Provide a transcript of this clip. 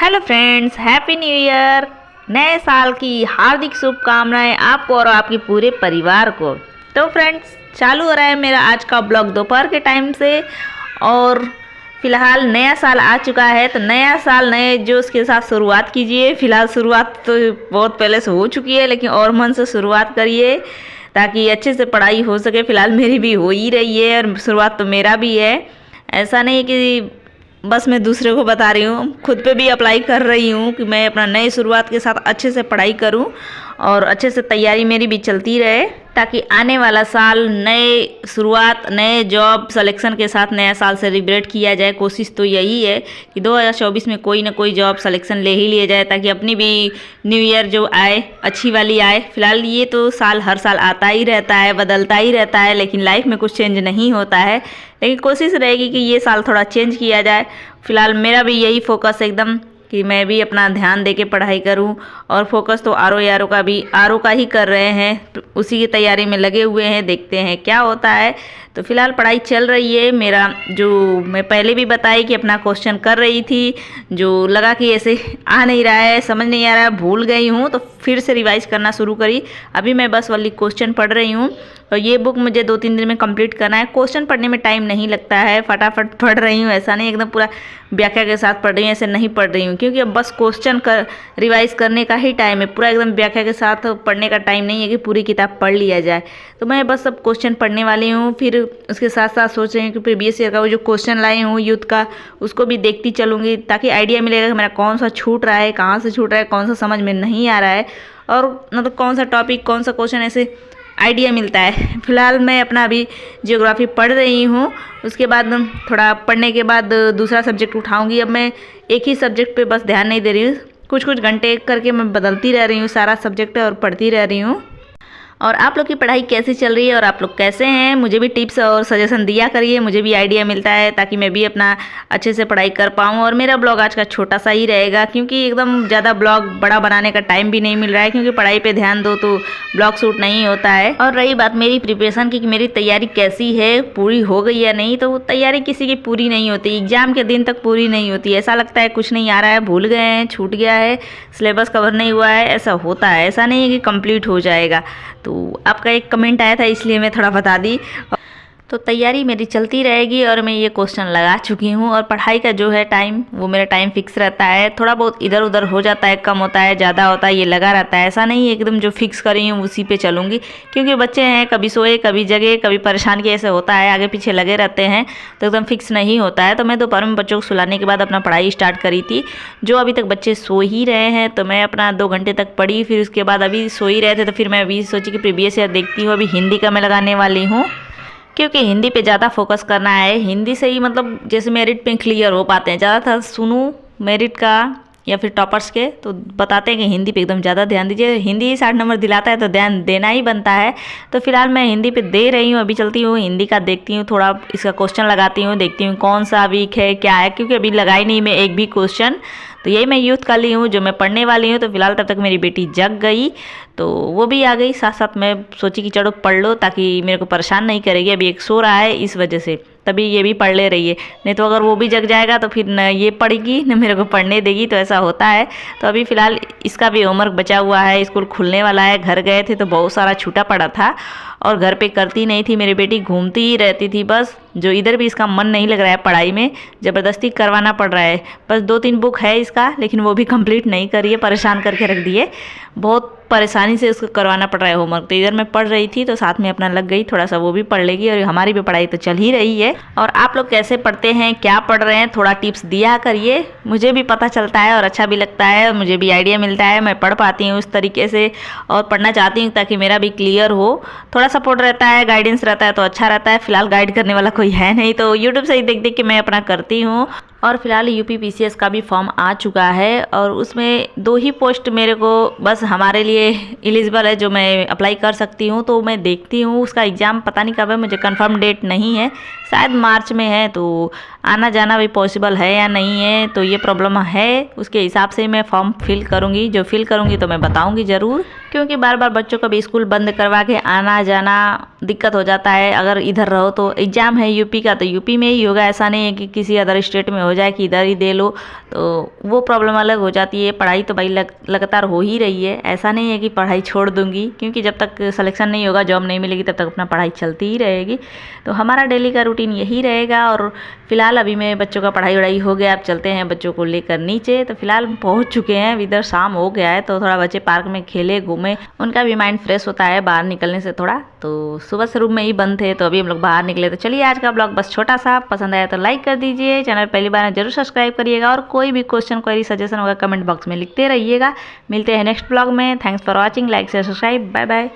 Hello friends, happy new year. नए साल की हार्दिक शुभकामनाएं आपको और आपके पूरे परिवार को। तो फ्रेंड्स, चालू हो रहा है मेरा आज का ब्लॉग दोपहर के टाइम से। और फिलहाल नया साल आ चुका है, तो नया साल नए जोश के साथ शुरुआत कीजिए। फिलहाल शुरुआत तो बहुत पहले से हो चुकी है, लेकिन और मन से शुरुआत करिए ताकि अच्छे से पढ़ाई हो सके। फिलहाल मेरी भी हो ही रही है और शुरुआत तो मेरा भी है। ऐसा नहीं कि बस मैं दूसरे को बता रही हूँ, खुद पे भी अप्लाई कर रही हूँ कि मैं अपना नई शुरुआत के साथ अच्छे से पढ़ाई करूँ और अच्छे से तैयारी मेरी भी चलती रहे, ताकि आने वाला साल नए शुरुआत नए जॉब सिलेक्शन के साथ नया साल सेलिब्रेट किया जाए। कोशिश तो यही है कि 2024 में कोई ना कोई जॉब सिलेक्शन ले ही लिया जाए, ताकि अपनी भी न्यू ईयर जो आए अच्छी वाली आए। फिलहाल ये तो साल हर साल आता ही रहता है, बदलता ही रहता है, लेकिन लाइफ में कुछ चेंज नहीं होता है। लेकिन कोशिश रहेगी कि ये साल थोड़ा चेंज किया जाए। फिलहाल मेरा भी यही फोकस है एकदम कि मैं भी अपना ध्यान दे के पढ़ाई करूं। और फोकस तो आर का ही कर रहे हैं, उसी की तैयारी में लगे हुए हैं। देखते हैं क्या होता है। तो फिलहाल पढ़ाई चल रही है। मेरा जो मैं पहले भी बताई कि अपना क्वेश्चन कर रही थी, जो लगा कि ऐसे आ नहीं रहा है, समझ नहीं आ रहा है, भूल गई हूँ, तो फिर से रिवाइज करना शुरू करी। अभी मैं बस वाली क्वेश्चन पढ़ रही हूँ और ये बुक मुझे 2-3 दिन में कंप्लीट करना है। क्वेश्चन पढ़ने में टाइम नहीं लगता है, फटाफट पढ़ रही हूँ। ऐसा नहीं एकदम पूरा व्याख्या के साथ पढ़ रही हूँ, ऐसे नहीं पढ़ रही हूँ, क्योंकि अब बस क्वेश्चन कर रिवाइज करने का ही टाइम है। पूरा एकदम व्याख्या के साथ पढ़ने का टाइम नहीं है कि पूरी किताब पढ़ लिया जाए। तो मैं बस अब क्वेश्चन पढ़ने वाली हूँ, फिर उसके साथ साथ सोच रही हूँ कि प्रीवियस ईयर का वो जो क्वेश्चन लाई हूँ यूथ का, उसको भी देखती चलूँगी, ताकि आइडिया मिलेगा कि मेरा कौन सा छूट रहा है, कहाँ से छूट रहा है, कौन सा समझ में नहीं आ रहा है, और मतलब कौन सा टॉपिक कौन सा क्वेश्चन ऐसे आइडिया मिलता है। फिलहाल मैं अपना अभी जियोग्राफी पढ़ रही हूँ, उसके बाद थोड़ा पढ़ने के बाद दूसरा सब्जेक्ट उठाऊंगी। अब मैं एक ही सब्जेक्ट पे बस ध्यान नहीं दे रही हूँ, कुछ कुछ घंटे करके मैं बदलती रह रही हूँ सारा सब्जेक्ट और पढ़ती रह रही हूँ। और आप लोग की पढ़ाई कैसी चल रही है और आप लोग कैसे हैं, मुझे भी टिप्स और सजेशन दिया करिए, मुझे भी आइडिया मिलता है ताकि मैं भी अपना अच्छे से पढ़ाई कर पाऊँ। और मेरा ब्लॉग आज का छोटा सा ही रहेगा, क्योंकि एकदम ज़्यादा ब्लॉग बड़ा बनाने का टाइम भी नहीं मिल रहा है, क्योंकि पढ़ाई पे ध्यान दो तो ब्लॉग शूट नहीं होता है। और रही बात मेरी प्रिपरेशन की कि मेरी तैयारी कैसी है, पूरी हो गई या नहीं, तो तैयारी किसी की पूरी नहीं होती, एग्जाम के दिन तक पूरी नहीं होती। ऐसा लगता है कुछ नहीं आ रहा है, भूल गए हैं, छूट गया है, सिलेबस कवर नहीं हुआ है, ऐसा होता है। ऐसा नहीं है कि कंप्लीट हो जाएगा। तो आपका एक कमेंट आया था, इसलिए मैं थोड़ा बता दी। तो तैयारी मेरी चलती रहेगी और मैं ये क्वेश्चन लगा चुकी हूँ। और पढ़ाई का जो है टाइम, वो मेरा टाइम फिक्स रहता है। थोड़ा बहुत इधर उधर हो जाता है, कम होता है, ज़्यादा होता है, ये लगा रहता है। ऐसा नहीं है एकदम जो फिक्स करी हूँ उसी पे चलूँगी, क्योंकि बच्चे हैं, कभी सोए कभी जगे कभी परेशान किए, ऐसे होता है, आगे पीछे लगे रहते हैं, तो एकदम फिक्स नहीं होता है। तो मैं दोपहर में बच्चों को सुलाने के बाद अपना पढ़ाई स्टार्ट करी थी। जो अभी तक बच्चे सो ही रहे हैं, तो मैं अपना 2 घंटे तक पढ़ी। फिर उसके बाद अभी सो ही रहे थे, तो फिर मैं अभी सोची कि प्रीवियस ईयर देखती हूँ। अभी हिंदी का मैं लगाने वाली हूँ, क्योंकि हिंदी पे ज़्यादा फोकस करना है। हिंदी से ही मतलब जैसे मेरिट पे क्लियर हो पाते हैं। ज़्यादातर सुनूं मेरिट का या फिर टॉपर्स के, तो बताते हैं कि हिंदी पे एकदम ज़्यादा ध्यान दीजिए, हिंदी ही 60 नंबर दिलाता है, तो ध्यान देना ही बनता है। तो फिलहाल मैं हिंदी पे दे रही हूँ। अभी चलती हूँ हिंदी का, देखती हूँ, थोड़ा इसका क्वेश्चन लगाती हूँ, देखती हूँ कौन सा वीक है क्या है, क्योंकि अभी लगाई नहीं मैं एक भी क्वेश्चन। तो यही मैं यूथ का ली हूँ जो मैं पढ़ने वाली हूँ। तो फिलहाल तब तक मेरी बेटी जग गई, तो वो भी आ गई साथ साथ। मैं सोची कि चलो पढ़ लो, ताकि मेरे को परेशान नहीं करेगी। अभी एक सो रहा है, इस वजह से तभी ये भी पढ़ ले रही है, नहीं तो अगर वो भी जग जाएगा तो फिर न ये पढ़ेगी न मेरे को पढ़ने देगी, तो ऐसा होता है। तो अभी फ़िलहाल इसका भी होमवर्क बचा हुआ है, स्कूल खुलने वाला है। घर गए थे तो बहुत सारा छूटा पड़ा था और घर पे करती नहीं थी मेरी बेटी, घूमती ही रहती थी बस। जो इधर भी इसका मन नहीं लग रहा है पढ़ाई में, ज़बरदस्ती करवाना पड़ रहा है। बस 2-3 बुक है इसका, लेकिन वो भी कंप्लीट नहीं करिए, परेशान करके रख दिए। बहुत परेशानी से उसको करवाना पड़ रहा है होमवर्क। तो इधर मैं पढ़ रही थी तो साथ में अपना लग गई, थोड़ा सा वो भी पढ़ लेगी और हमारी भी पढ़ाई तो चल ही रही है। और आप लोग कैसे पढ़ते हैं, क्या पढ़ रहे हैं, थोड़ा टिप्स दिया करिए, मुझे भी पता चलता है और अच्छा भी लगता है, मुझे भी आइडिया मिलता है। मैं पढ़ पाती हूँ उस तरीके से और पढ़ना चाहती हूँ ताकि मेरा भी क्लियर हो। थोड़ा सपोर्ट रहता है, गाइडेंस रहता है तो अच्छा रहता है। फिलहाल गाइड करने वाला कोई है नहीं, तो यूट्यूब से ही देख देख के मैं अपना करती हूँ। और फिलहाल यूपी पीसीएस का भी फॉर्म आ चुका है और उसमें 2 ही पोस्ट मेरे को बस हमारे लिए एलिजिबल है जो मैं अप्लाई कर सकती हूँ। तो मैं देखती हूँ, उसका एग्ज़ाम पता नहीं कब है, मुझे कंफर्म डेट नहीं है, शायद मार्च में है। तो आना जाना भी पॉसिबल है या नहीं है, तो ये प्रॉब्लम है। उसके हिसाब से मैं फॉर्म फिल करूँगी, जो फिल करूँगी तो मैं बताऊँगी ज़रूर, क्योंकि बार बार बच्चों को भी स्कूल बंद करवा के आना जाना दिक्कत हो जाता है। अगर इधर रहो तो एग्ज़ाम है यूपी का तो यूपी में ही होगा, ऐसा नहीं है कि किसी अदर स्टेट में हो हो जाए कि इधर ही दे लो, तो वो प्रॉब्लम अलग हो जाती है। पढ़ाई तो भाई लगातार हो ही रही है, ऐसा नहीं है कि पढ़ाई छोड़ दूंगी, क्योंकि जब तक सिलेक्शन नहीं होगा, जॉब नहीं मिलेगी, तब तक अपना पढ़ाई चलती ही रहेगी। तो हमारा डेली का रूटीन यही रहेगा। और फिलहाल अभी मेरे बच्चों का पढ़ाई वढ़ाई हो गया, अब चलते हैं बच्चों को लेकर नीचे। तो फिलहाल पहुंच चुके हैं, इधर शाम हो गया है, तो थोड़ा बच्चे पार्क में खेले घूमे, उनका भी माइंड फ्रेश होता है बाहर निकलने से थोड़ा। तो सुबह से रूम में ही बंद थे, तो अभी हम लोग बाहर निकले। तो चलिए आज का ब्लॉग बस छोटा सा, पसंद आया तो लाइक कर दीजिए, चैनल पहली बार जरूर सब्सक्राइब करिएगा, और कोई भी क्वेश्चन क्वेरी सजेशन होगा कमेंट बॉक्स में लिखते रहिएगा। मिलते हैं नेक्स्ट ब्लॉग में। Thanks for watching, like share subscribe, bye bye.